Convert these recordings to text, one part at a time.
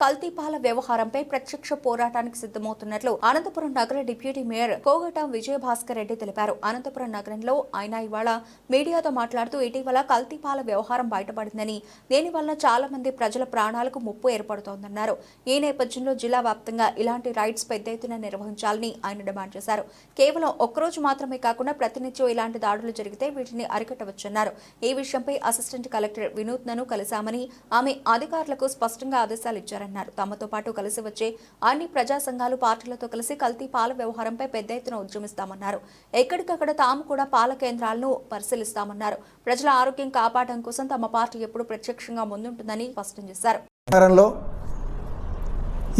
కల్తీ పాల వ్యవహారంపై ప్రత్యక్ష పోరాటానికి సిద్ధమవుతున్నట్లు అనంతపురం నగర డిప్యూటీ మేయర్ కోగట విజయభాస్కర్ రెడ్డి తెలిపారు. అనంతపురం నగరంలో ఆయన ఇవాళ మీడియాతో మాట్లాడుతూ ఇటీవల కల్తీ పాల వ్యవహారం బయటపడిందని, దీనివల్ల చాలా మంది ప్రజల ప్రాణాలకు ముప్పు ఏర్పడుతోందన్నారు. ఈ నేపథ్యంలో జిల్లా వ్యాప్తంగా ఇలాంటి రైడ్స్ పెద్ద ఎత్తున నిర్వహించాలని ఆయన డిమాండ్ చేశారు. కేవలం ఒక్కరోజు మాత్రమే కాకుండా ప్రతినిత్యం ఇలాంటి దాడులు జరిగితే వీటిని అరికట్టవచ్చన్నారు. ఈ విషయంపై అసిస్టెంట్ కలెక్టర్ వినూత్నను కలిశామని, ఆమె అధికారులకు స్పష్టంగా ఆదేశాలు ఇచ్చారు. తమతో పాటు కలిసి వచ్చే అన్ని ప్రజా సంఘాలు పార్టీలతో కలిసి కల్తీ పాల వ్యవహారంపై పెద్ద ఎత్తున ఉద్యమిస్తామన్నారు. ఎక్కడికక్కడ తాము కూడా పాల కేంద్రాలను పరిశీలిస్తామన్నారు. ప్రజల ఆరోగ్యం కాపాడడం కోసం తమ పార్టీ ఎప్పుడు ప్రత్యక్షంగా ముందుంటుందని స్పష్టం చేశారు.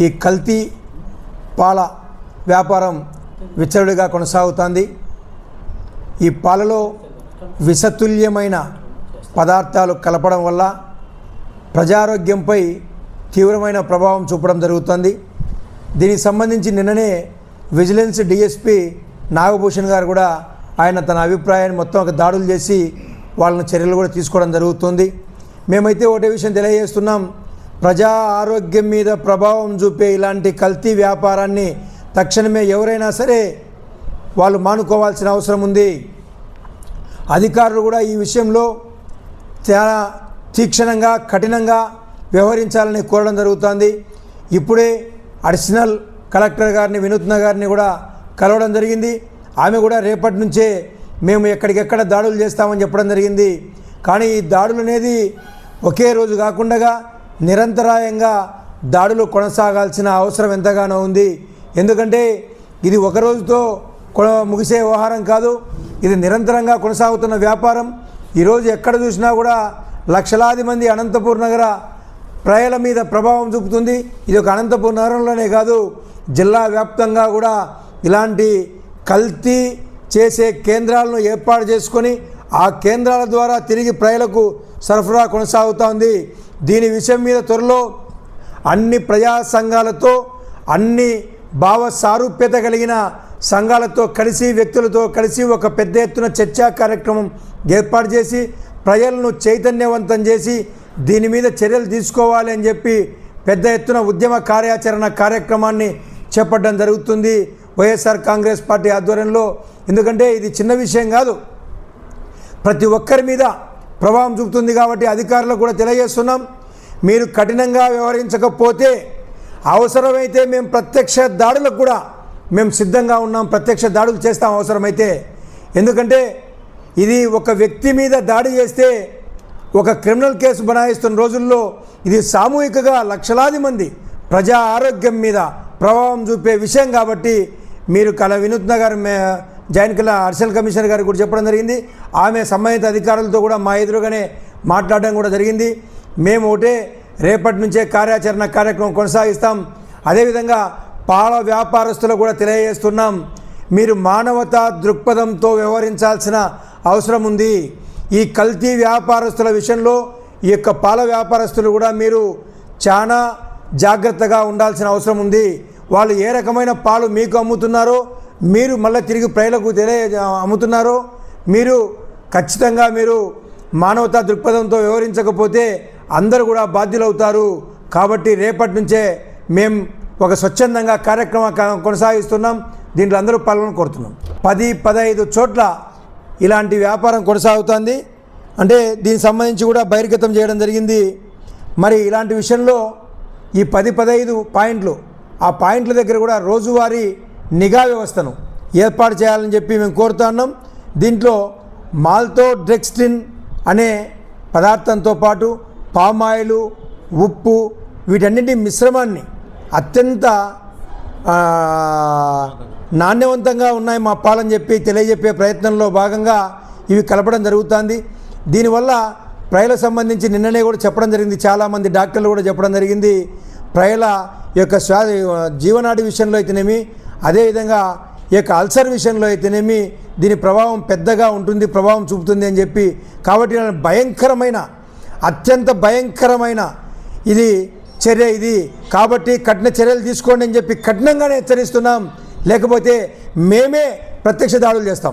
ఈ కల్తీ పాల వ్యాపారం విచ్చలవిడిగా కొనసాగుతోంది. ఈ పాలలో విషతుల్యమైన పదార్థాలు కలపడం వల్ల ప్రజారోగ్యంపై తీవ్రమైన ప్రభావం చూపడం జరుగుతుంది. దీనికి సంబంధించి నిన్ననే విజిలెన్స్ డిఎస్పీ నాగభూషణ్ గారు కూడా ఆయన తన అభిప్రాయాన్ని మొత్తం ఒక దాడులు చేసి వాళ్ళని చర్యలు కూడా తీసుకోవడం జరుగుతుంది. మేమైతే ఒకటే విషయం తెలియజేస్తున్నాం, ప్రజా ఆరోగ్యం మీద ప్రభావం చూపే ఇలాంటి కల్తీ వ్యాపారాన్ని తక్షణమే ఎవరైనా సరే వాళ్ళు మానుకోవాల్సిన అవసరం ఉంది. అధికారులు కూడా ఈ విషయంలో చాలా తీక్షణంగా కఠినంగా వ్యవహరించాలని కోరడం జరుగుతుంది. ఇప్పుడే అడిషనల్ కలెక్టర్ గారిని వినూత్న గారిని కూడా కలవడం జరిగింది. ఆమె కూడా రేపటి నుంచే మేము ఎక్కడికెక్కడ దాడులు చేస్తామని చెప్పడం జరిగింది. కానీ ఈ దాడులు అనేది ఒకే రోజు కాకుండా నిరంతరాయంగా దాడులు కొనసాగాల్సిన అవసరం ఎంతగానో ఉంది. ఎందుకంటే ఇది ఒక రోజుతో ముగిసే వ్యవహారం కాదు, ఇది నిరంతరంగా కొనసాగుతున్న వ్యాపారం. ఈరోజు ఎక్కడ చూసినా కూడా లక్షలాది మంది అనంతపూర్ నగర ప్రజల మీద ప్రభావం చూపుతుంది. ఇది ఒక అనంతపూర్ నగరంలోనే కాదు, జిల్లా వ్యాప్తంగా కూడా ఇలాంటి కల్తీ చేసే కేంద్రాలను ఏర్పాటు చేసుకొని ఆ కేంద్రాల ద్వారా తిరిగి ప్రజలకు సరఫరా కొనసాగుతోంది. దీని విషయం మీద త్వరలో అన్ని ప్రజా సంఘాలతో, అన్ని భావ సారూప్యత కలిగిన సంఘాలతో కలిసి, వ్యక్తులతో కలిసి ఒక పెద్ద ఎత్తున చర్చా కార్యక్రమం ఏర్పాటు చేసి ప్రజలను చైతన్యవంతం చేసి దీని మీద చర్యలు తీసుకోవాలి అని చెప్పి పెద్ద ఎత్తున ఉద్యమ కార్యాచరణ కార్యక్రమాన్ని చేపట్టడం జరుగుతుంది వైఎస్ఆర్ కాంగ్రెస్ పార్టీ ఆధ్వర్యంలో. ఎందుకంటే ఇది చిన్న విషయం కాదు, ప్రతి ఒక్కరి మీద ప్రభావం చూపుతుంది. కాబట్టి అధికారులకు కూడా తెలియజేస్తున్నాం, మీరు కఠినంగా వ్యవహరించకపోతే అవసరమైతే మేము ప్రత్యక్ష దాడులకు కూడా మేము సిద్ధంగా ఉన్నాం, ప్రత్యక్ష దాడులు చేస్తాం అవసరమైతే. ఎందుకంటే ఇది ఒక వ్యక్తి మీద దాడి చేస్తే ఒక క్రిమినల్ కేసు బనాయిస్తున్న రోజుల్లో ఇది సామూహికంగా లక్షలాది మంది ప్రజా ఆరోగ్యం మీద ప్రభావం చూపే విషయం. కాబట్టి మీరు వినూత్న గారు జాయింట్ అడిషనల్ కమిషనర్ గారికి కూడా చెప్పడం జరిగింది. ఆమె సంబంధిత అధికారులతో కూడా మా ఎదురుగానే మాట్లాడడం కూడా జరిగింది. మేము ఒకటే రేపటి నుంచే కార్యాచరణ కార్యక్రమం కొనసాగిస్తాం. అదేవిధంగా పాల వ్యాపారస్తులకు కూడా తెలియజేస్తున్నాం, మీరు మానవతా దృక్పథంతో వ్యవహరించాల్సిన అవసరం ఉంది. ఈ కల్తీ వ్యాపారస్తుల విషయంలో ఈ యొక్క పాల వ్యాపారస్తులు కూడా మీరు చాలా జాగ్రత్తగా ఉండాల్సిన అవసరం ఉంది. వాళ్ళు ఏ రకమైన పాలు మీకు అమ్ముతున్నారో, మీరు మళ్ళీ తిరిగి ప్రజలకు అమ్ముతున్నారో, మీరు ఖచ్చితంగా మీరు మానవతా దృక్పథంతో వ్యవహరించకపోతే అందరూ కూడా బాధ్యులవుతారు. కాబట్టి రేపటి నుంచే మేము ఒక స్వచ్ఛందంగా కార్యక్రమం కొనసాగిస్తున్నాం. దీంట్లో అందరూ పాల్గొని కోరుతున్నాం. 10-15 చోట్ల ఇలాంటి వ్యాపారం కొనసాగుతుంది. అంటే దీనికి సంబంధించి కూడా బహిర్గతం చేయడం జరిగింది. మరి ఇలాంటి విషయంలో ఈ 10-15 పాయింట్లు, ఆ పాయింట్ల దగ్గర కూడా రోజువారీ నిఘా వ్యవస్థను ఏర్పాటు చేయాలని చెప్పి మేము కోరుతున్నాం. దీంట్లో మాల్టోడ్రెక్స్టిన్ అనే పదార్థంతో పాటు పామాయిలు, ఉప్పు, వీటన్నింటి మిశ్రమాన్ని అత్యంత నాణ్యవంతంగా ఉన్నాయి మా పాలని చెప్పి తెలియజెప్పే ప్రయత్నంలో భాగంగా ఇవి కలపడం జరుగుతుంది. దీనివల్ల ప్రజలకు సంబంధించి నిన్ననే కూడా చెప్పడం జరిగింది, చాలామంది డాక్టర్లు కూడా చెప్పడం జరిగింది, ప్రజల యొక్క జీవనాడి విషయంలో అయితేనేమి, అదేవిధంగా ఈ యొక్క అల్సర్ విషయంలో అయితేనేమి దీని ప్రభావం పెద్దగా ఉంటుంది, ప్రభావం చూపుతుంది అని చెప్పి. కాబట్టి భయంకరమైన, అత్యంత భయంకరమైన ఇది చర్య ఇది. కాబట్టి కఠిన చర్యలు తీసుకోండి అని చెప్పి కఠినంగానే హెచ్చరిస్తున్నాం. లేకపోతే మేమే ప్రత్యక్ష దాడులు చేస్తాం.